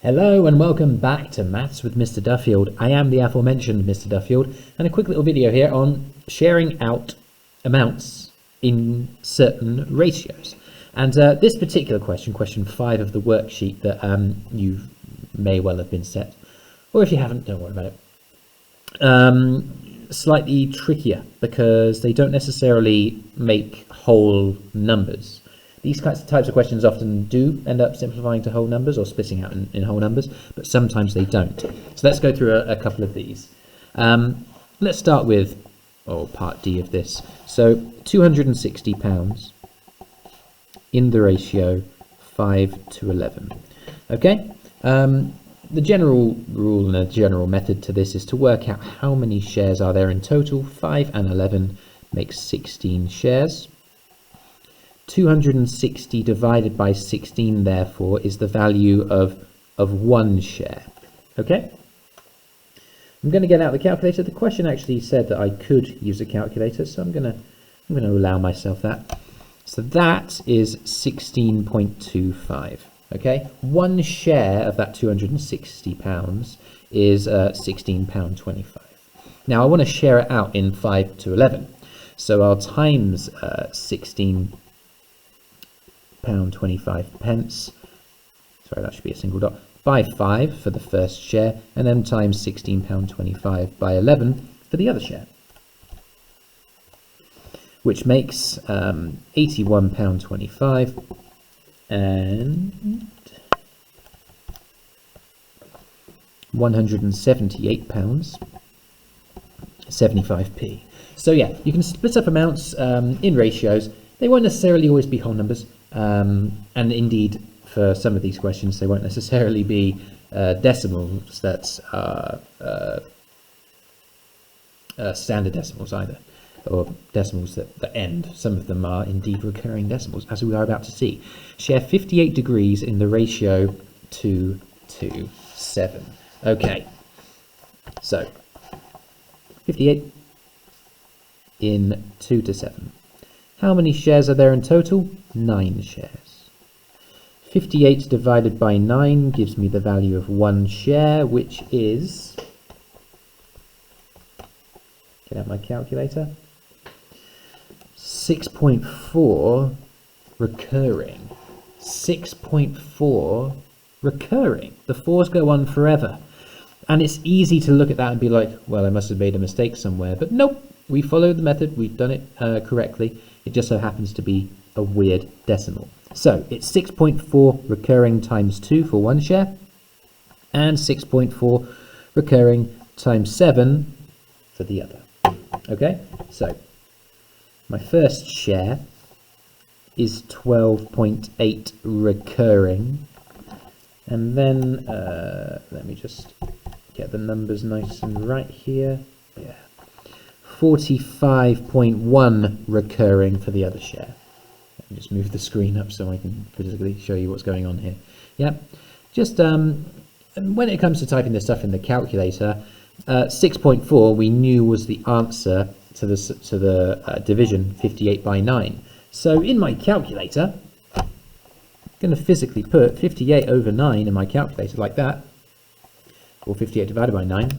Hello and welcome back to Maths with Mr. Duffield. I am the aforementioned Mr. Duffield, and a quick little video here on sharing out amounts in certain ratios. And this particular question, question 5 of the worksheet that you may well have been set, or if you haven't, don't worry about it. Slightly trickier because they don't necessarily make whole numbers. These types of questions often do end up simplifying to whole numbers or splitting out in whole numbers, but sometimes they don't. So let's go through a couple of these. Let's start with part D of this. So £260 in the ratio 5 to 11. Okay, the general rule and a general method to this is to work out how many shares are there in total. 5 and 11 makes 16 shares. 260 divided by 16, therefore, is the value of one share. Okay? I'm going to get out the calculator. The question actually said that I could use a calculator, so I'm going to allow myself that. So that is 16.25. Okay? One share of that £260 is £16.25. Now I want to share it out in 5 to 11. So I'll times £16.25. Sorry, that should be a single dot. By 5 for the first share, and then times £16.25 by 11 for the other share, which makes £81.25 and £178.75p. So yeah, you can split up amounts in ratios. They won't necessarily always be whole numbers, and indeed for some of these questions they won't necessarily be decimals that are standard decimals either, or decimals that end. Some of them are indeed recurring decimals, as we are about to see. Share 58 degrees in the ratio 2 to 7. Okay, so 58 in 2 to 7. How many shares are there in total? 9 shares. 58 divided by 9 gives me the value of one share, which is, get out my calculator, 6.4 recurring. 6.4 recurring. The 4s go on forever. And it's easy to look at that and be like, well, I must have made a mistake somewhere. But nope, we followed the method, we've done it correctly. It just so happens to be a weird decimal. So it's 6.4 recurring times 2 for one share, and 6.4 recurring times 7 for the other. Okay, so my first share is 12.8 recurring, and then let me just get the numbers nice and right here. Yeah, 45.1 recurring for the other share. Let me just move the screen up so I can physically show you what's going on here. Yeah, just when it comes to typing this stuff in the calculator, 6.4 we knew was the answer to the division 58 by 9. So in my calculator, I'm going to physically put 58 over 9 in my calculator like that, or 58 divided by 9,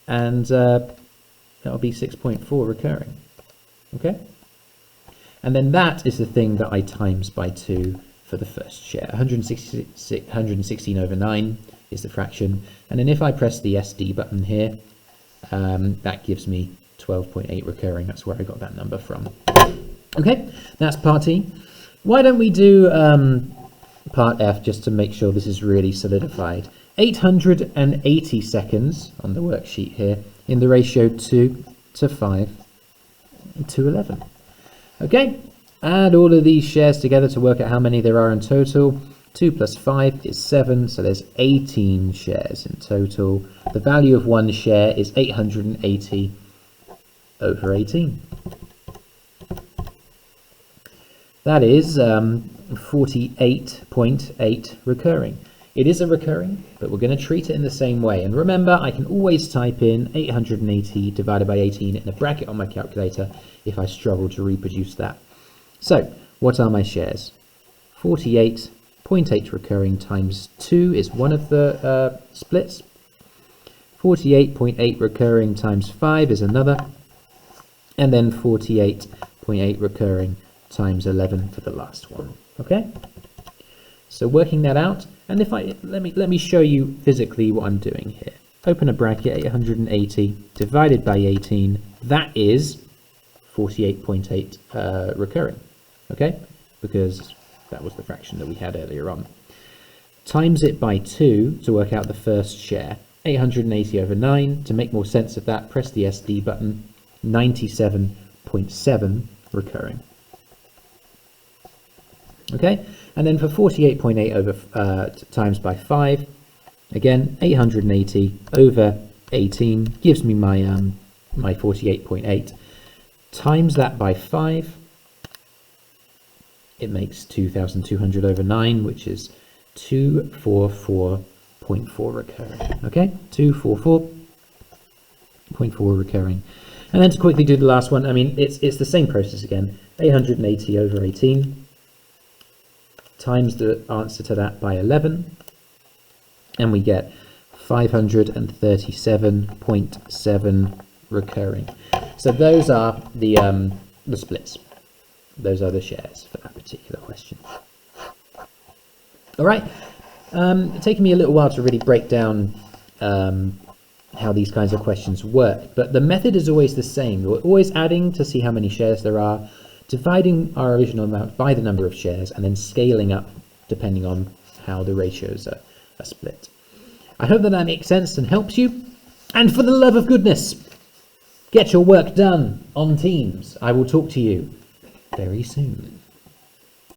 and that'll be 6.4 recurring. Okay? And then that is the thing that I times by 2 for the first share. 116 over 9 is the fraction. And then if I press the SD button here, that gives me 12.8 recurring. That's where I got that number from. Okay, that's part E. Why don't we do part F just to make sure this is really solidified. 880 seconds on the worksheet here in the ratio 2 to 5 to 11. Okay, add all of these shares together to work out how many there are in total. 2 plus 5 is 7, so there's 18 shares in total. The value of one share is 880 over 18. That is 48.8 recurring. It is a recurring, but we're going to treat it in the same way. And remember, I can always type in 880 divided by 18 in a bracket on my calculator if I struggle to reproduce that. So, what are my shares? 48 0.8 recurring times 2 is one of the splits. 48.8 recurring times 5 is another. And then 48.8 recurring times 11 for the last one. Okay? So working that out, and if I let me show you physically what I'm doing here. Open a bracket, 880 divided by 18, that is 48.8 recurring. Okay? Because that was the fraction that we had earlier on. Times it by 2 to work out the first share. 880 over 9. To make more sense of that, press the SD button. 97.7 recurring. Okay, and then for 48.8 over times by 5, again 880 over 18 gives me my my 48.8. Times that by 5, it makes 2,200 over 9, which is 244.4 recurring. Okay, 244.4 recurring. And then to quickly do the last one, I mean, it's the same process again. 880 over 18 times the answer to that by 11, and we get 537.7 recurring. So those are the splits. Those are the shares for that particular question. All right, it's taken me a little while to really break down how these kinds of questions work, but the method is always the same. We're always adding to see how many shares there are, dividing our original amount by the number of shares, and then scaling up depending on how the ratios are split. I hope that makes sense and helps you. And for the love of goodness, get your work done on Teams. I will talk to you very soon.